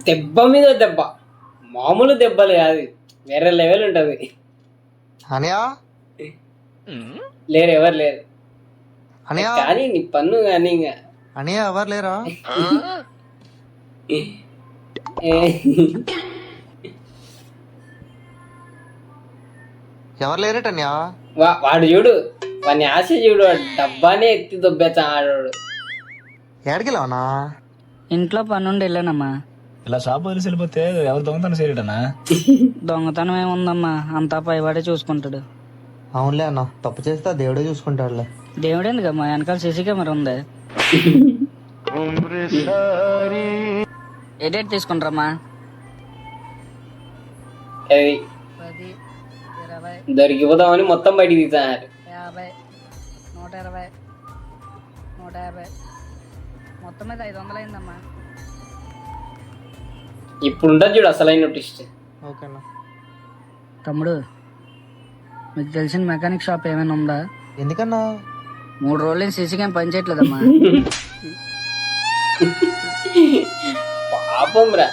దెబ్బ మీద దెబ్బ, మామూలు దెబ్బలు కాదు, వేరే లెవెల్ ఉంటది. అనయా లేరు, ఎవరు లేరు అనయా కానీ నీ పన్ను కానీ ఇంకా అనయా ఎవరు లేరా? ఎవరు లేరేటన్యా? వాడు చూడు, వాని ఆశ చూడు, వాడు డబ్బానే ఎత్తి దొబ్బేచ్చా ఆడోడు. ఏడికెళ్ళావనా? ఇంట్లో పనుండి వెళ్ళానమ్మా. ఇలా షాప్ వదిలేసి వెళ్ళిపోతే ఎవరు దొంగతనం చేయటనా? దొంగతనం ఏముందమ్మా, అంతా పైవాడే చూసుకుంటాడు. అవునులే అన్న, తప్పు చేస్తే ఆ దేవుడే చూసుకుంటాడులే. దేవుడేందుకమ్మా, వెనకాల సీసీ కెమెరా ఉంది. ఏ డేట్ తీసుకుంటారమ్మా? అది 10, 20, దొరికిపోదామని మొత్తం బయటికి తీసారు. 50, 120, 150, మొత్తం మీద 500 అయిందమ్మా. ఇప్పుడు ఉంటుంది చూడు అసలైన ట్విస్ట్. ఓకేనా తమ్ముడు, మీకు తెలిసిన మెకానిక్ షాప్ ఏమైనా ఉందా? ఎందుకన్నా? 3 రోజులు సీసీ క్యామ్ పని చేయట్లేదమ్మా. పాపం రా.